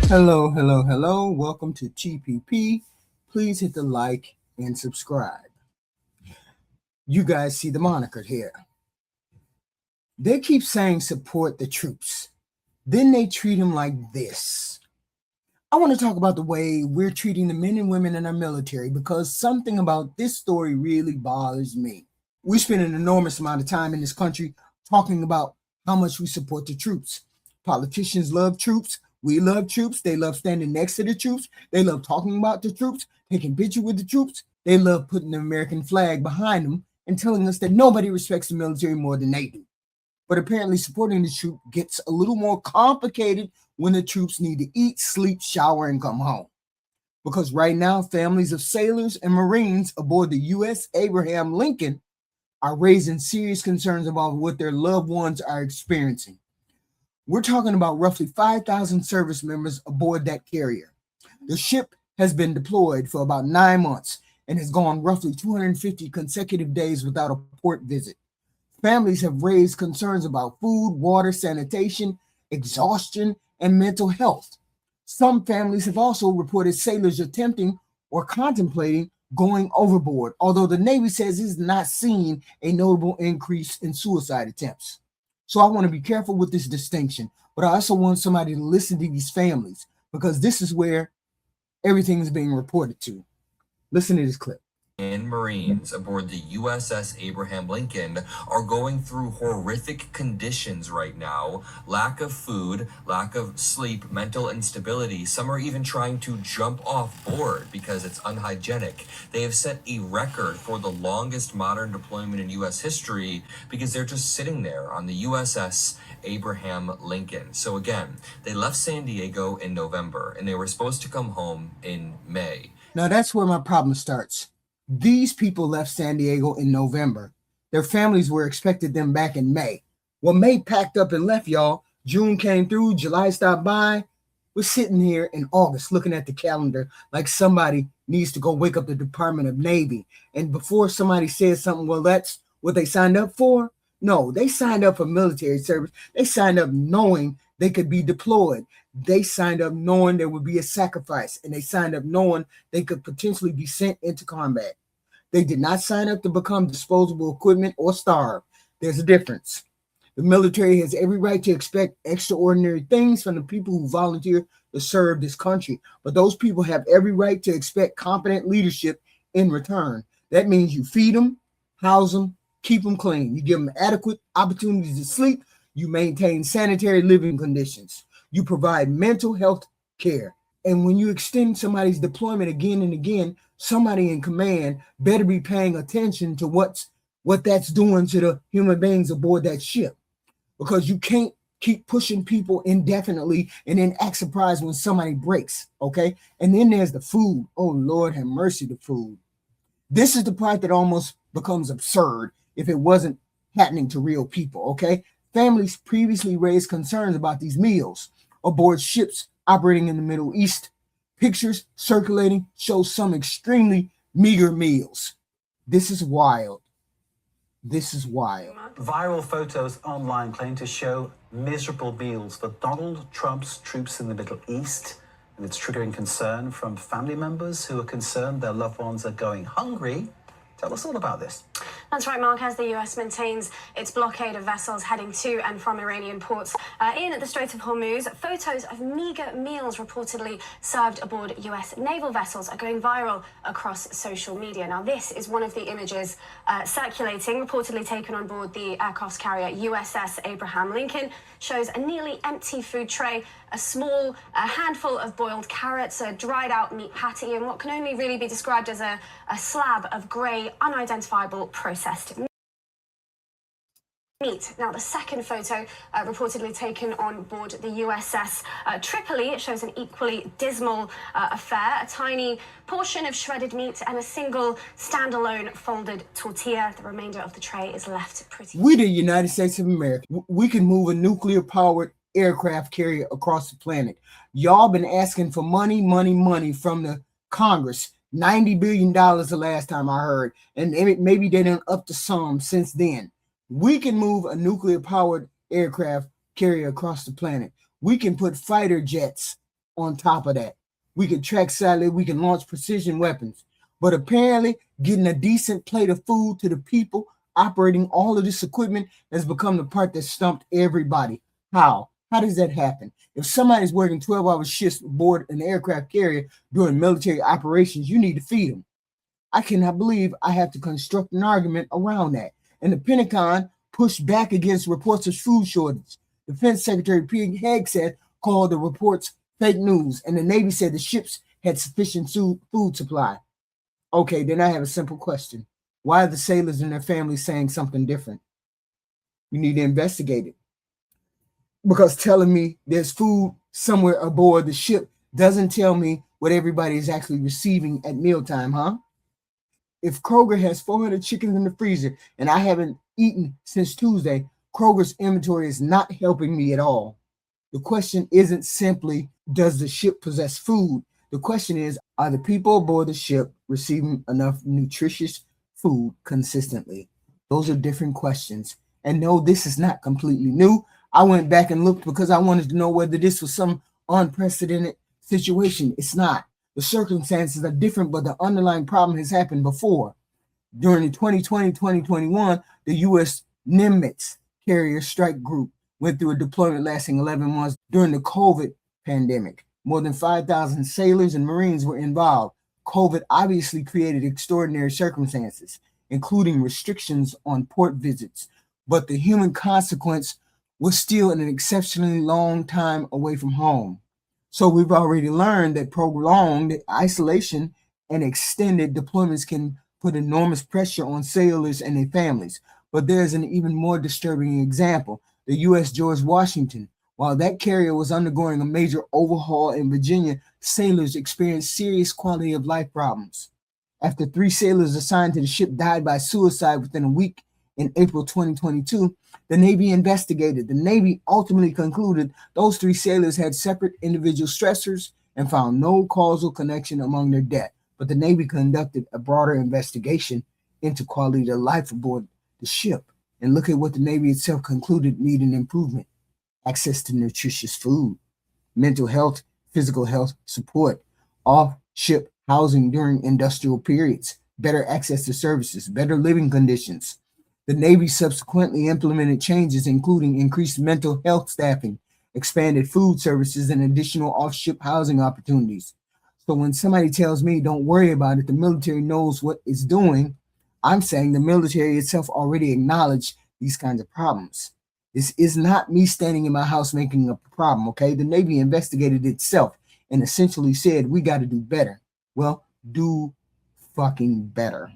Hello, hello, hello. Welcome to GPP. Please hit the like and subscribe. You guys see the moniker here. They keep saying support the troops. Then they treat them like this. I want to talk about the way we're treating the men and women in our military because something about this story really bothers me. We spend an enormous amount of time in this country talking about how much we support the troops. Politicians love troops. We love troops. They love standing next to the troops. They love talking about the troops, taking pictures with the troops. They love putting the American flag behind them and telling us that nobody respects the military more than they do. But apparently supporting the troop gets a little more complicated when the troops need to eat, sleep, shower, and come home. Because right now, families of sailors and Marines aboard the U.S. Abraham Lincoln are raising serious concerns about what their loved ones are experiencing. We're talking about roughly 5,000 service members aboard that carrier. The ship has been deployed for about 9 months and has gone roughly 250 consecutive days without a port visit. Families have raised concerns about food, water, sanitation, exhaustion, and mental health. Some families have also reported sailors attempting or contemplating going overboard, although the Navy says it's not seen a notable increase in suicide attempts. So I want to be careful with this distinction, but I also want somebody to listen to these families because this is where everything is being reported to. Listen to this clip. And Marines aboard the USS Abraham Lincoln are going through horrific conditions right now. Lack of food, lack of sleep, mental instability. Some are even trying to jump off board because it's unhygienic. They have set a record for the longest modern deployment in U.S. history because they're just sitting there on the USS Abraham Lincoln. So again, they left San Diego in November and they were supposed to come home in May. Now that's where my problem starts. These people left San Diego in November. Their families were expected them back in May. Well, May packed up and left, y'all. June came through, July stopped by. We're sitting here in August looking at the calendar like somebody needs to go wake up the Department of Navy. And before somebody says something, well, that's what they signed up for. No, they signed up for military service. They signed up knowing they could be deployed. They signed up knowing there would be a sacrifice, and they signed up knowing they could potentially be sent into combat. They did not sign up to become disposable equipment or starve. There's a difference. The military has every right to expect extraordinary things from the people who volunteer to serve this country, but those people have every right to expect competent leadership in return. That means you feed them, house them, keep them clean. You give them adequate opportunities to sleep. You maintain sanitary living conditions. You provide mental health care. And when you extend somebody's deployment again and again, somebody in command better be paying attention to what that's doing to the human beings aboard that ship. Because you can't keep pushing people indefinitely and then act surprised when somebody breaks, okay? And then there's the food. Oh, Lord have mercy, the food. This is the part that almost becomes absurd if it wasn't happening to real people, okay? Families previously raised concerns about these meals aboard ships operating in the Middle East. Pictures circulating show some extremely meager meals. This is wild. This is wild. Viral photos online claim to show miserable meals for Donald Trump's troops in the Middle East, and it's triggering concern from family members who are concerned their loved ones are going hungry. Tell us all about this. That's right, Mark. As the US maintains its blockade of vessels heading to and from Iranian ports in the Strait of Hormuz, photos of meager meals reportedly served aboard US naval vessels are going viral across social media. Now, this is one of the images circulating, reportedly taken on board the aircraft carrier USS Abraham Lincoln. Shows a nearly empty food tray, a small handful of boiled carrots, a dried out meat patty, and what can only really be described as a slab of grey, unidentifiable processed meat. Now, the second photo reportedly taken on board the USS Tripoli, it shows an equally dismal affair, a tiny portion of shredded meat and a single standalone folded tortilla. The remainder of the tray is left pretty... We, the United States of America, we can move a nuclear-powered aircraft carrier across the planet. Y'all been asking for money from the Congress. $90 billion the last time I heard. And maybe they done up the sum since then. We can move a nuclear-powered aircraft carrier across the planet. We can put fighter jets on top of that. We can track satellite. We can launch precision weapons. But apparently, getting a decent plate of food to the people operating all of this equipment has become the part that stumped everybody. How? How does that happen? If somebody's working 12-hour shifts aboard an aircraft carrier during military operations, you need to feed them. I cannot believe I have to construct an argument around that. And the Pentagon pushed back against reports of food shortage. Defense Secretary Pete Hegseth called the reports fake news, and the Navy said the ships had sufficient food supply. Okay, then I have a simple question. Why are the sailors and their families saying something different? You need to investigate it. Because telling me there's food somewhere aboard the ship doesn't tell me what everybody is actually receiving at mealtime, huh? If Kroger has 400 chickens in the freezer and I haven't eaten since Tuesday, Kroger's inventory is not helping me at all. The question isn't simply, does the ship possess food? The question is, are the people aboard the ship receiving enough nutritious food consistently? Those are different questions. And no, this is not completely new. I went back and looked because I wanted to know whether this was some unprecedented situation. It's not. The circumstances are different, but the underlying problem has happened before. During the 2020-2021, the U.S. Nimitz carrier strike group went through a deployment lasting 11 months during the COVID pandemic. More than 5,000 sailors and Marines were involved. COVID obviously created extraordinary circumstances, including restrictions on port visits, but the human consequence was still an exceptionally long time away from home. So we've already learned that prolonged isolation and extended deployments can put enormous pressure on sailors and their families. But there's an even more disturbing example. The U.S. George Washington. While that carrier was undergoing a major overhaul in Virginia, sailors experienced serious quality of life problems. After 3 sailors assigned to the ship died by suicide within a week in April 2022, the Navy investigated. The Navy ultimately concluded those 3 sailors had separate individual stressors and found no causal connection among their death. But the Navy conducted a broader investigation into quality of life aboard the ship. And look at what the Navy itself concluded needed improvement. Access to nutritious food, mental health, physical health support, off-ship housing during industrial periods, better access to services, better living conditions. The Navy subsequently implemented changes, including increased mental health staffing, expanded food services, and additional off-ship housing opportunities. So when somebody tells me, don't worry about it, the military knows what it's doing, I'm saying the military itself already acknowledged these kinds of problems. This is not me standing in my house making up a problem, okay? The Navy investigated itself and essentially said, we got to do better. Well, do fucking better.